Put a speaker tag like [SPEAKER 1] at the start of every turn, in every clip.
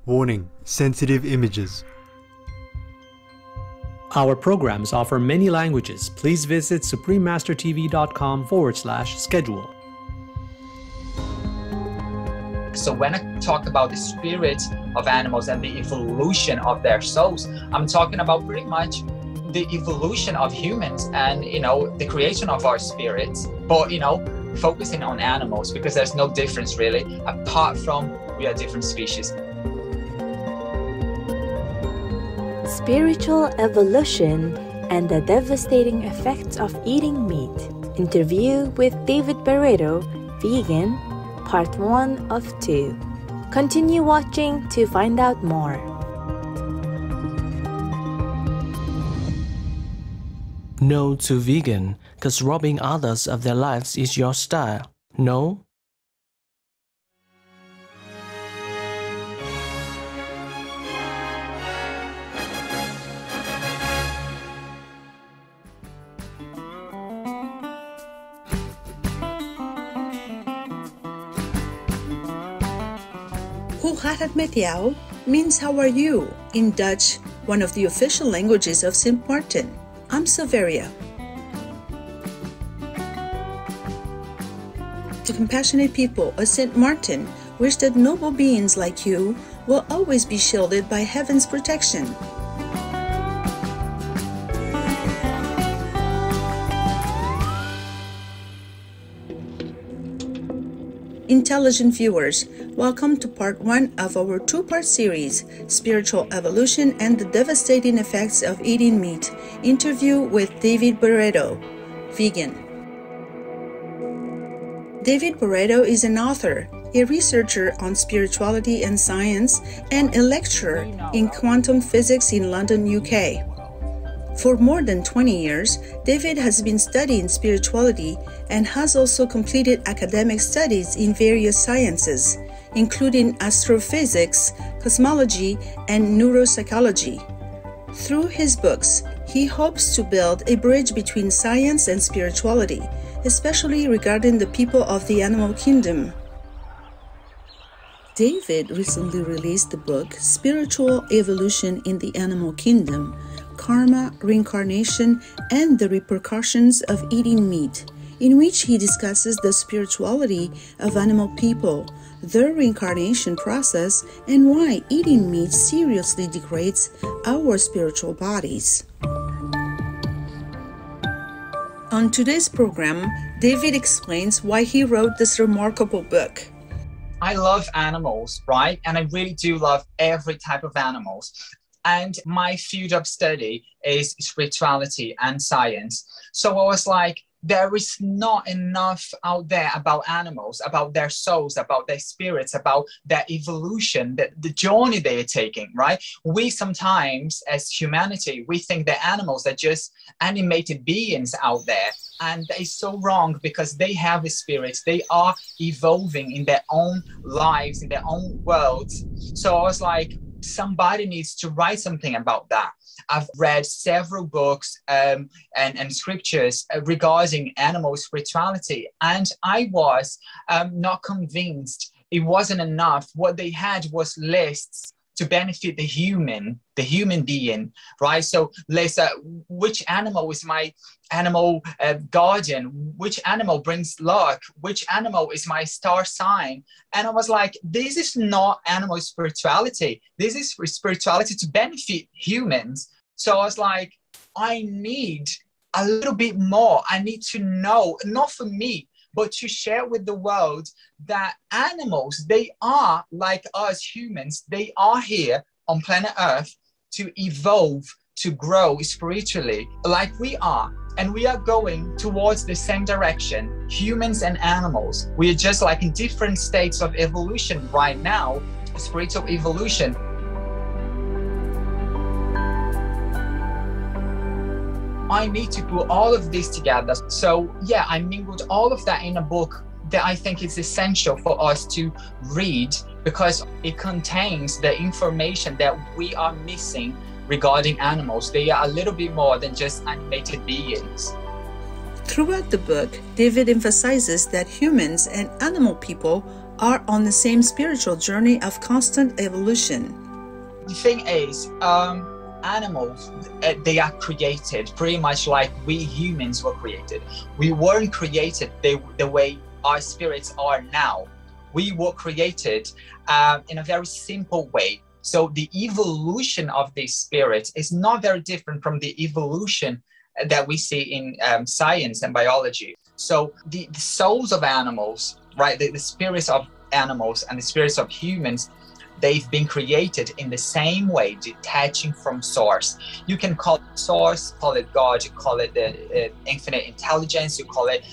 [SPEAKER 1] Warning: sensitive images.
[SPEAKER 2] Our programs offer many languages. Please visit suprememastertv.com/schedule.
[SPEAKER 3] So when I talk about the spirit of animals and the evolution of their souls, I'm talking about pretty much the evolution of humans and, the creation of our spirits, but, focusing on animals because there's no difference really, apart from we are different species.
[SPEAKER 4] Spiritual evolution and the devastating effects of eating meat. Interview with David Barreto, vegan, part 1 of 2. Continue watching to find out more.
[SPEAKER 5] No to vegan, because robbing others of their lives is your style. No?
[SPEAKER 6] Hoe gaat het met jou means how are you in Dutch, one of the official languages of St. Martin. I'm Silveria. The compassionate people of St. Martin wish that noble beings like you will always be shielded by heaven's protection. Intelligent viewers, welcome to part 1 of our 2-part series, Spiritual Evolution and the Devastating Effects of Eating Meat. Interview with David Barreto, vegan. David Barreto is an author, a researcher on spirituality and science, and a lecturer in quantum physics in London, UK. For more than 20 years, David has been studying spirituality and has also completed academic studies in various sciences, including astrophysics, cosmology, and neuropsychology. Through his books, he hopes to build a bridge between science and spirituality, especially regarding the people of the animal kingdom. David recently released the book Spiritual Evolution in the Animal Kingdom, Karma, Reincarnation, and the Repercussions of Eating Meat, in which he discusses the spirituality of animal people, their reincarnation process, and why eating meat seriously degrades our spiritual bodies. On today's program, David explains why he wrote this remarkable book.
[SPEAKER 3] I love animals, right? And I really do love every type of animals. And my field of study is spirituality and science. So I was like, there is not enough out there about animals, about their souls, about their spirits, about their evolution, the journey they are taking, right? We sometimes, as humanity, we think that animals are just animated beings out there. And that is so wrong because they have a spirit. They are evolving in their own lives, in their own worlds. So I was like, somebody needs to write something about that. I've read several books and scriptures regarding animal spirituality, and I was not convinced it wasn't enough. What they had was lists to benefit the human being, right? So let's which animal is my animal guardian? Which animal brings luck? Which animal is my star sign? And I was like, this is not animal spirituality. This is spirituality to benefit humans. So I was like, I need a little bit more. I need to know, not for me, but to share with the world that animals, they are like us humans. They are here on planet Earth to evolve, to grow spiritually like we are. And we are going towards the same direction, humans and animals. We are just like in different states of evolution right now, spiritual evolution. I need to put all of this together. So yeah, I mingled all of that in a book that I think is essential for us to read because it contains the information that we are missing regarding animals. They are a little bit more than just animated beings.
[SPEAKER 6] Throughout the book, David emphasizes that humans and animal people are on the same spiritual journey of constant evolution.
[SPEAKER 3] The thing is, animals, they are created pretty much like we humans were created. We weren't created the way our spirits are now. We were created in a very simple way. So the evolution of the spirit is not very different from the evolution that we see in science and biology. So the souls of animals, right, the spirits of animals and the spirits of humans, they've been created in the same way, detaching from source. You can call it source, call it God, you call it the infinite intelligence, you call it,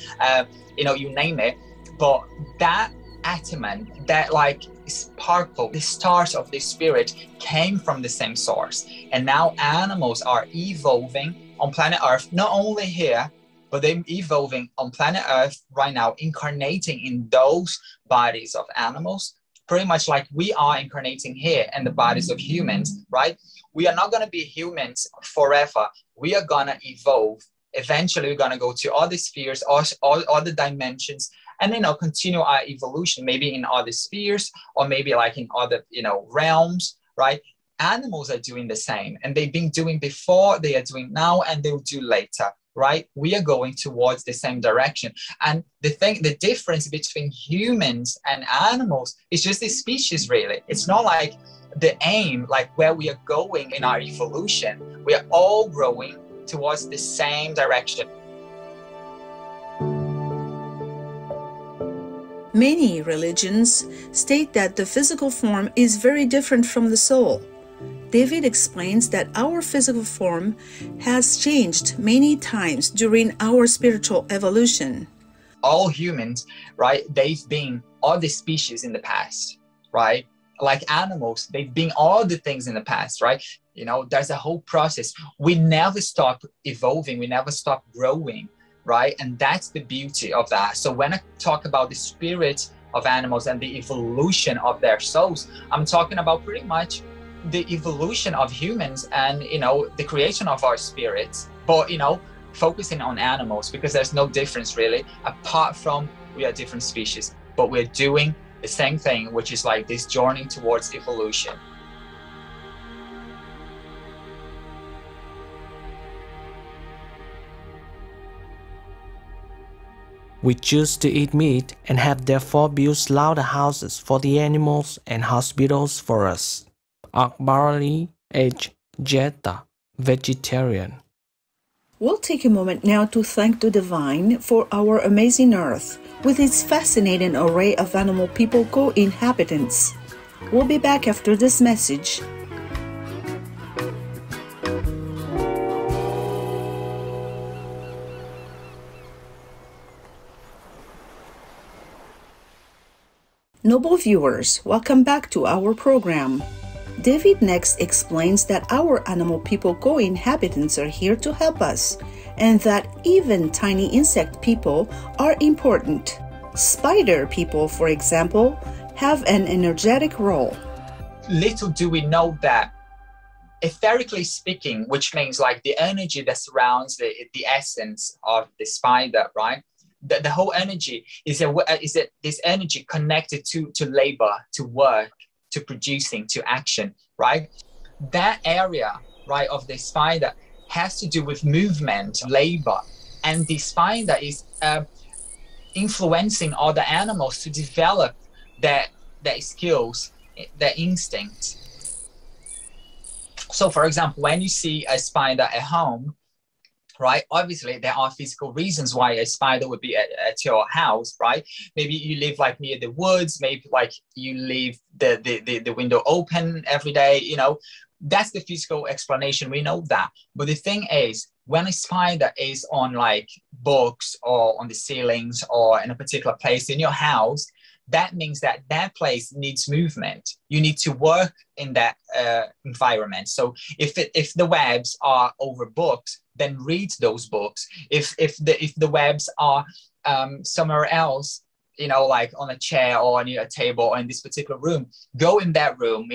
[SPEAKER 3] you name it. But that atom, that like sparkle, the stars of the spirit came from the same source. And now animals are evolving on planet Earth, not only here, but they're evolving on planet Earth right now, incarnating in those bodies of animals, pretty much like we are incarnating here in the bodies of humans, right? We are not going to be humans forever. We are going to evolve. Eventually, we're going to go to other spheres, all other dimensions, and continue our evolution, maybe in other spheres, or maybe like in other, realms, right? Animals are doing the same, and they've been doing before, they are doing now, and they'll do later, right? We are going towards the same direction. And the difference between humans and animals is just the species, really. It's not like the aim, like where we are going in our evolution. We are all growing towards the same direction.
[SPEAKER 6] Many religions state that the physical form is very different from the soul. David explains that our physical form has changed many times during our spiritual evolution.
[SPEAKER 3] All humans, right, they've been all the species in the past, right? Like animals, they've been all the things in the past, right? There's a whole process. We never stop evolving. We never stop growing, right? And that's the beauty of that. So when I talk about the spirit of animals and the evolution of their souls, I'm talking about pretty much the evolution of humans and, the creation of our spirits, but, focusing on animals, because there's no difference really, apart from we are different species, but we're doing the same thing, which is like this journey towards evolution.
[SPEAKER 5] We choose to eat meat and have therefore built slaughterhouses for the animals and hospitals for us. Akbarali H. Jetta, vegetarian.
[SPEAKER 6] We'll take a moment now to thank the Divine for our amazing Earth, with its fascinating array of animal people co-inhabitants. We'll be back after this message. Noble viewers, welcome back to our program. David next explains that our animal people co-inhabitants are here to help us, and that even tiny insect people are important. Spider people, for example, have an energetic role.
[SPEAKER 3] Little do we know that, etherically speaking, which means like the energy that surrounds the essence of the spider, right? The whole energy is this energy connected to labor, to work, to producing, to action, right? That area, right, of the spider has to do with movement, labor, and the spider is influencing other animals to develop their skills, their instincts. So, for example, when you see a spider at home, right, obviously there are physical reasons why a spider would be at your house, right? Maybe you live like near the woods, maybe like you leave the window open every day, that's the physical explanation. We know that. But the thing is, when a spider is on like books or on the ceilings or in a particular place in your house, that means that that place needs movement. You need to work in that environment. So if the webs are over books, then read those books. If the webs are somewhere else, like on a chair or near a table or in this particular room, go in that room,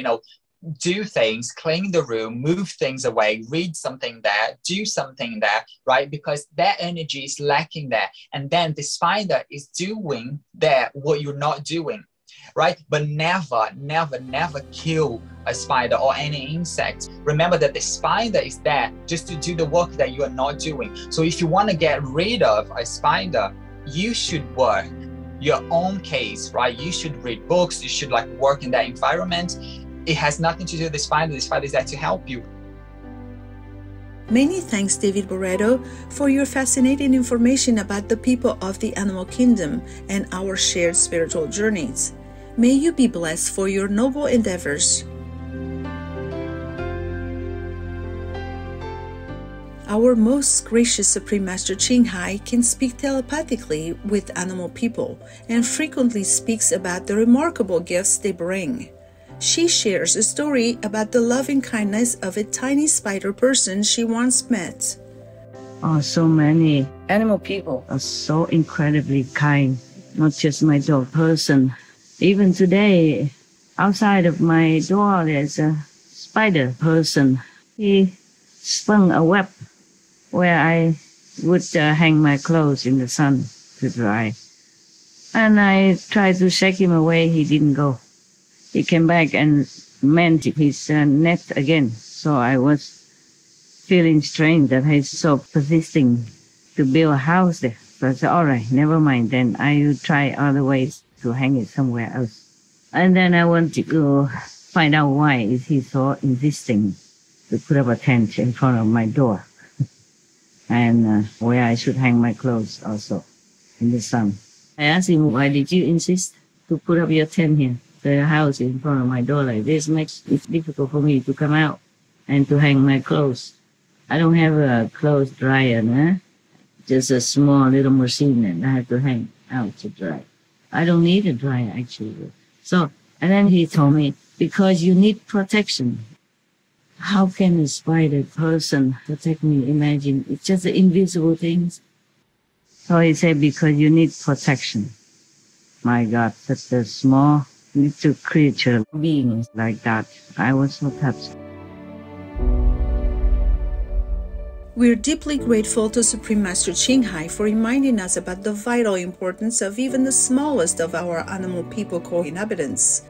[SPEAKER 3] do things, clean the room, move things away, read something there, do something there, right? Because that energy is lacking there. And then the spider is doing there what you're not doing. right? But never, never, never kill a spider or any insect. Remember that the spider is there just to do the work that you are not doing. So if you want to get rid of a spider, you should work your own case, right? You should read books, you should like work in that environment. It has nothing to do with the spider is there to help you.
[SPEAKER 6] Many thanks, David Barreto, for your fascinating information about the people of the animal kingdom and our shared spiritual journeys. May you be blessed for your noble endeavors. Our most gracious Supreme Master Ching Hai can speak telepathically with animal people and frequently speaks about the remarkable gifts they bring. She shares a story about the loving kindness of a tiny spider person she once met.
[SPEAKER 7] Oh, so many animal people are so incredibly kind, not just my dog person. Even today, outside of my door, there's a spider person. He spun a web where I would hang my clothes in the sun to dry. And I tried to shake him away, he didn't go. He came back and mended his net again. So I was feeling strange that he's so persisting to build a house there. So I said, all right, never mind. Then I will try other ways to hang it somewhere else. And then I wanted to find out why is he so insisting to put up a tent in front of my door. And where I should hang my clothes also in the sun. I asked him, why did you insist to put up your tent here? The house in front of my door like this makes it difficult for me to come out and to hang my clothes. I don't have a clothes dryer, just a small little machine and I have to hang out to dry. I don't need a dryer actually. So, and then he told me, because you need protection. How can a spider person protect me? Imagine, it's just the invisible things. So he said, because you need protection. My God, such a small little creature, beings like that. I was so touched.
[SPEAKER 6] We're deeply grateful to Supreme Master Ching Hai for reminding us about the vital importance of even the smallest of our animal people co-inhabitants.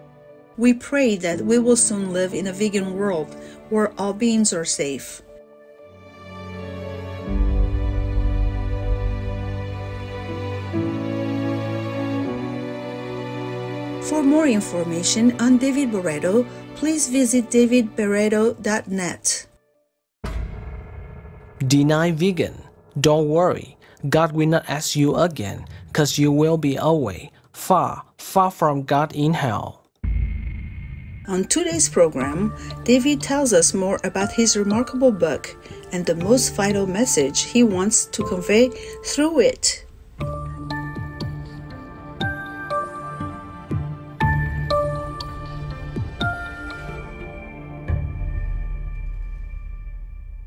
[SPEAKER 6] We pray that we will soon live in a vegan world where all beings are safe. For more information on David Barreto, please visit davidbarreto.net.
[SPEAKER 5] Deny vegan. Don't worry. God will not ask you again, because you will be away, far, far from God in hell.
[SPEAKER 6] On today's program, David tells us more about his remarkable book and the most vital message he wants to convey through it.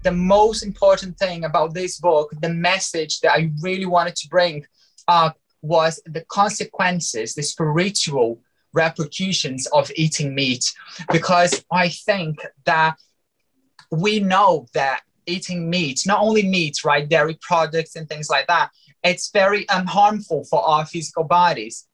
[SPEAKER 3] The most important thing about this book, the message that I really wanted to bring up was the consequences, the spiritual repercussions of eating meat. Because I think that we know that eating meat, not only meat, right, dairy products and things like that, it's very harmful for our physical bodies.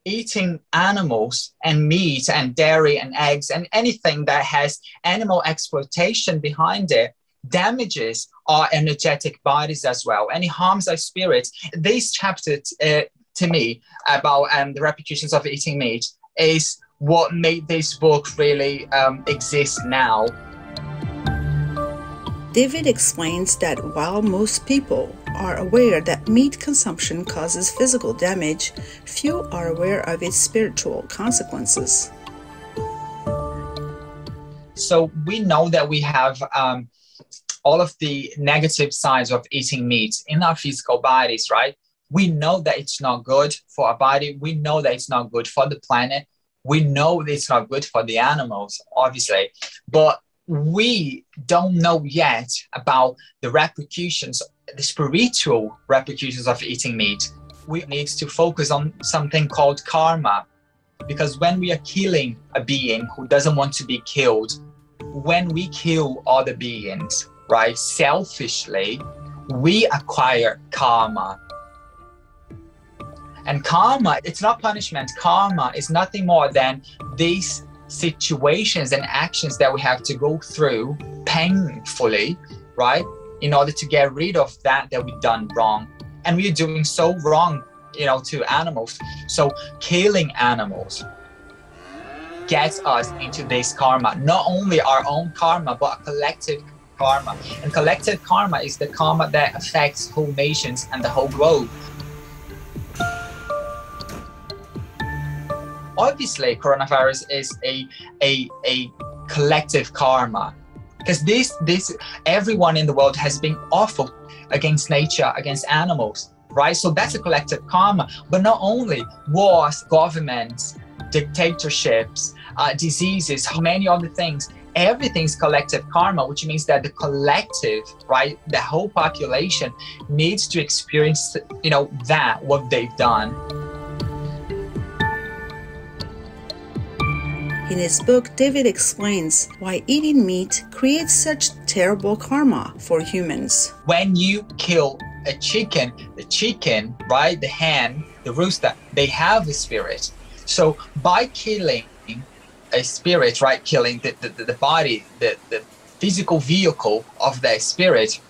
[SPEAKER 3] Eating animals and meat and dairy and eggs and anything that has animal exploitation behind it damages our energetic bodies as well, and it harms our spirits. This chapter to me about the repercussions of eating meat is what made this book really exist now.
[SPEAKER 6] David explains that while most people are aware that meat consumption causes physical damage, few are aware of its spiritual consequences.
[SPEAKER 3] So we know that we have all of the negative sides of eating meat in our physical bodies, right? We know that it's not good for our body. We know that it's not good for the planet. We know that it's not good for the animals, obviously. But we don't know yet about the repercussions, the spiritual repercussions of eating meat. We need to focus on something called karma. Because when we are killing a being who doesn't want to be killed, when we kill other beings, right, selfishly, we acquire karma. And karma, it's not punishment. Karma is nothing more than these situations and actions that we have to go through painfully, right? In order to get rid of that we've done wrong. And we're doing so wrong, to animals. So killing animals gets us into this karma, not only our own karma, but a collective karma. And collective karma is the karma that affects whole nations and the whole globe. Obviously, coronavirus is a collective karma, because this everyone in the world has been awful against nature, against animals, right? So that's a collective karma. But not only wars, governments, dictatorships, diseases, many other things, everything's collective karma, which means that the collective, right, the whole population needs to experience, what they've done.
[SPEAKER 6] In his book, David explains why eating meat creates such terrible karma for humans.
[SPEAKER 3] When you kill a chicken, the chicken, right, the hen, the rooster, they have a spirit. So by killing a spirit, right, killing the body, the physical vehicle of that spirit,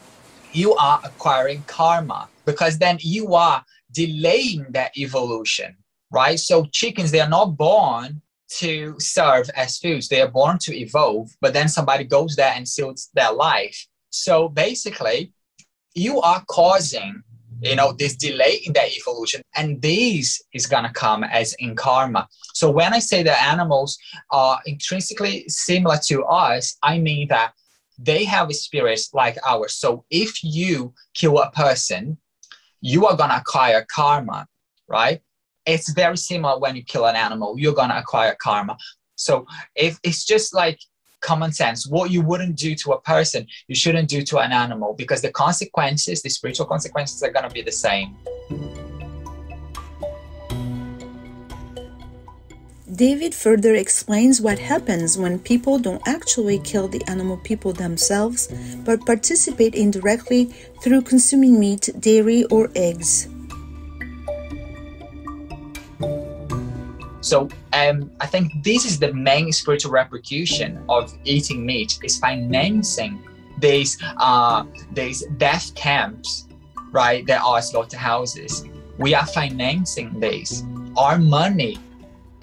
[SPEAKER 3] you are acquiring karma, because then you are delaying that evolution, right? So chickens, they are not born to serve as foods. They are born to evolve, but then somebody goes there and steals their life. So basically, you are causing, this delay in that evolution, and this is gonna come as in karma. So when I say that animals are intrinsically similar to us, I mean that they have a spirit like ours. So if you kill a person, you are gonna acquire karma, right? It's very similar when you kill an animal, you're gonna acquire karma. So if it's just like common sense, what you wouldn't do to a person, you shouldn't do to an animal, because the consequences, the spiritual consequences, are gonna be the same.
[SPEAKER 6] David further explains what happens when people don't actually kill the animal people themselves, but participate indirectly through consuming meat, dairy, or eggs.
[SPEAKER 3] So I think this is the main spiritual repercussion of eating meat, is financing these death camps, right? There are slaughterhouses. We are financing these. Our money,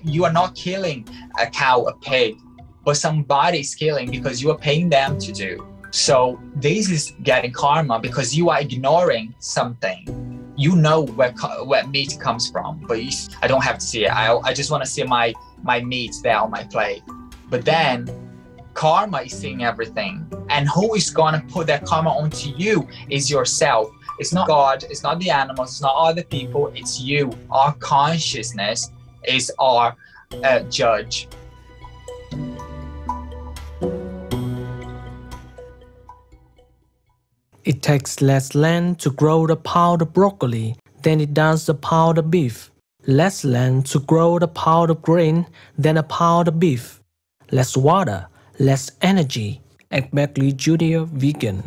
[SPEAKER 3] you are not killing a cow, a pig, but somebody's killing because you are paying them to do. So this is getting karma because you are ignoring something. You know where meat comes from, but I don't have to see it. I just want to see my meat there on my plate. But then karma is seeing everything. And who is going to put that karma onto you is yourself. It's not God, it's not the animals, it's not other people, it's you. Our consciousness is our judge.
[SPEAKER 5] It takes less land to grow the powdered broccoli than it does the powdered beef. Less land to grow the powdered grain than a powdered beef. Less water, less energy. Exactly, Judeo vegan.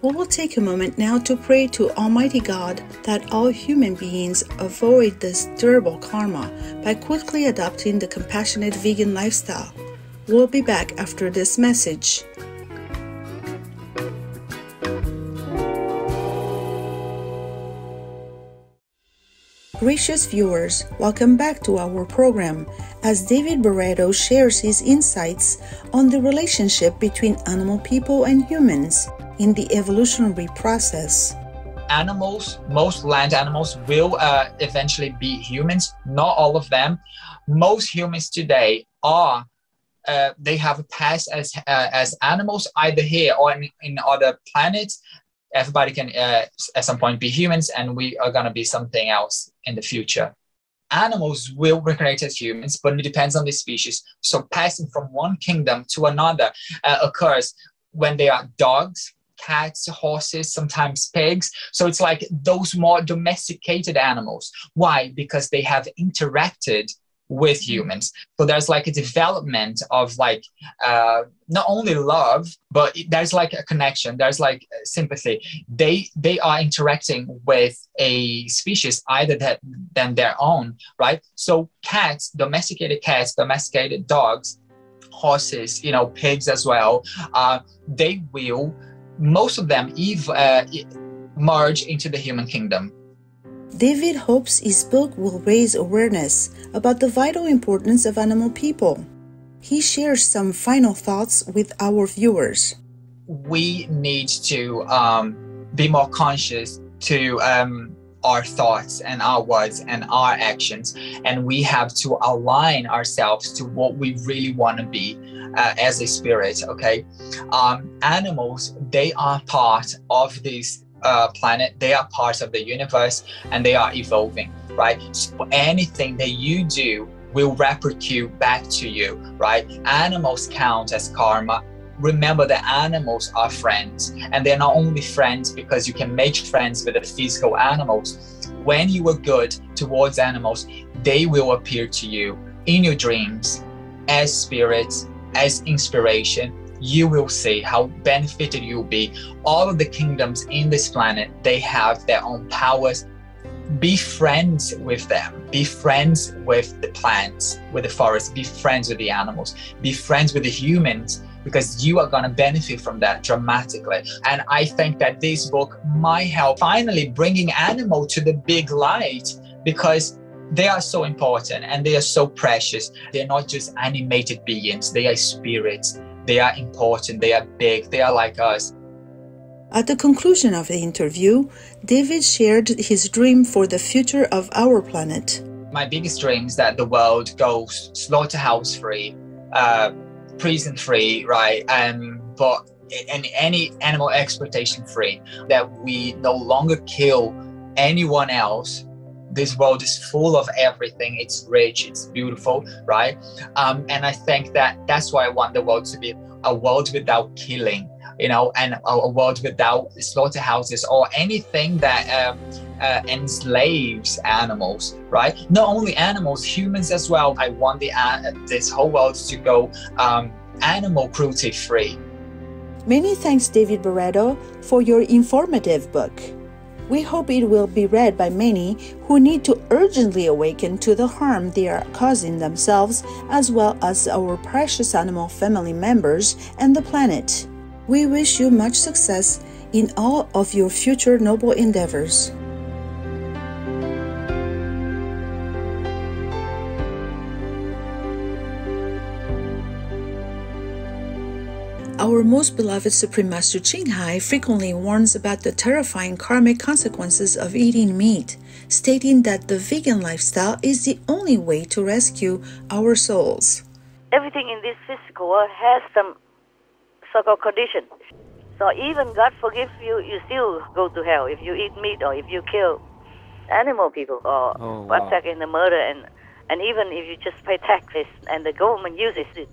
[SPEAKER 6] We will take a moment now to pray to Almighty God that all human beings avoid this terrible karma by quickly adopting the compassionate vegan lifestyle. We'll be back after this message. Gracious viewers, welcome back to our program as David Barreto shares his insights on the relationship between animal people and humans in the evolutionary process.
[SPEAKER 3] Animals, most land animals will eventually be humans, not all of them. Most humans today are, they have a past as animals, either here or in other planets. Everybody can at some point be humans, and we are going to be something else in the future. Animals will reincarnate as humans, but it depends on the species. So passing from one kingdom to another occurs when they are dogs, cats, horses, sometimes pigs. So it's like those more domesticated animals. Why? Because they have interacted with humans. So there's like a development of like not only love, but there's like a connection. There's like sympathy. They are interacting with a species other than their own, right? So cats, domesticated dogs, horses, pigs as well. They will, most of them, merge into the human kingdom.
[SPEAKER 6] David hopes his book will raise awareness about the vital importance of animal people. He shares some final thoughts with our viewers.
[SPEAKER 3] We need to be more conscious to our thoughts and our words and our actions, and we have to align ourselves to what we really want to be as a spirit, okay? Animals, they are part of this planet, they are part of the universe, and they are evolving, right? So anything that you do will repercute back to you, right? Animals count as karma. Remember that animals are friends, and they're not only friends because you can make friends with the physical animals. When you are good towards animals, they will appear to you in your dreams as spirits, as inspiration. You will see how benefited you'll be. All of the kingdoms in this planet, they have their own powers. Be friends with them. Be friends with the plants, with the forest. Be friends with the animals. Be friends with the humans, because you are going to benefit from that dramatically. And I think that this book might help finally bringing animal to the big light, because they are so important and they are so precious. They're not just animated beings. They are spirits. They are important, they are big, they are like us.
[SPEAKER 6] At the conclusion of the interview, David shared his dream for the future of our planet.
[SPEAKER 3] My biggest dream is that the world goes slaughterhouse-free, prison-free, right? But any animal exploitation-free, that we no longer kill anyone else. This world is full of everything. It's rich, it's beautiful, right? And I think that's why I want the world to be a world without killing, and a world without slaughterhouses or anything that enslaves animals, right? Not only animals, humans as well. I want this whole world to go animal cruelty free.
[SPEAKER 6] Many thanks, David Barreto, for your informative book. We hope it will be read by many who need to urgently awaken to the harm they are causing themselves, as well as our precious animal family members and the planet. We wish you much success in all of your future noble endeavors. Our most beloved Supreme Master Ching Hai frequently warns about the terrifying karmic consequences of eating meat, stating that the vegan lifestyle is the only way to rescue our souls.
[SPEAKER 8] Everything in this physical world has some so-called condition. So even God forgives you, you still go to hell if you eat meat or if you kill animal people or attack in the murder, and even if you just pay taxes and the government uses it,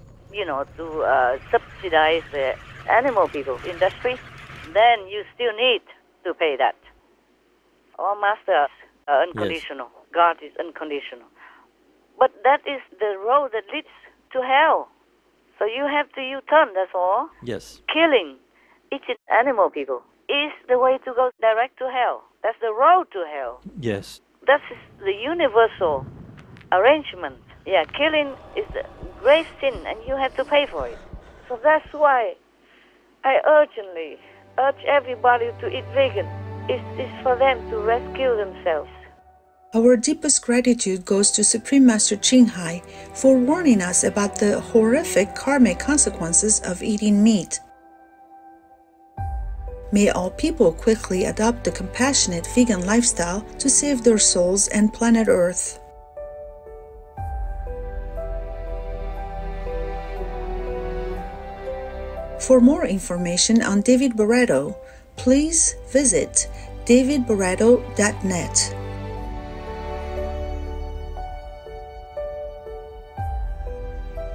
[SPEAKER 8] to subsidize the animal people industry, then you still need to pay that. Our masters are unconditional. Yes. God is unconditional. But that is the road that leads to hell. So you have to U-turn, that's all.
[SPEAKER 9] Yes.
[SPEAKER 8] Killing, eating animal people is the way to go direct to hell. That's the road to hell.
[SPEAKER 9] Yes.
[SPEAKER 8] That is the universal arrangement. Yeah, killing is a grave sin and you have to pay for it. So that's why I urgently urge everybody to eat vegan. It's for them to rescue themselves.
[SPEAKER 6] Our deepest gratitude goes to Supreme Master Ching Hai for warning us about the horrific karmic consequences of eating meat. May all people quickly adopt the compassionate vegan lifestyle to save their souls and planet Earth. For more information on David Barreto, please visit davidbarreto.net.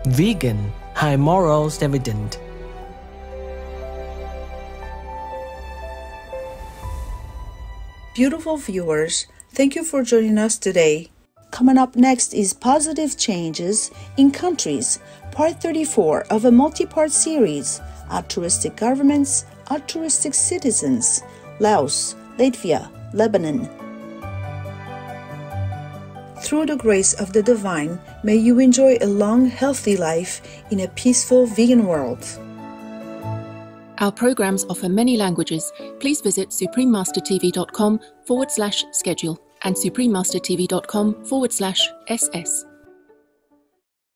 [SPEAKER 5] Vegan, high morals evident.
[SPEAKER 6] Beautiful viewers, thank you for joining us today. Coming up next is Positive Changes in Countries, Part 34 of a multi-part series, Altruistic Governments, Altruistic Citizens, Laos, Latvia, Lebanon. Through the grace of the divine, may you enjoy a long, healthy life in a peaceful vegan world.
[SPEAKER 9] Our programs offer many languages. Please visit suprememastertv.com/schedule and suprememastertv.com/SS.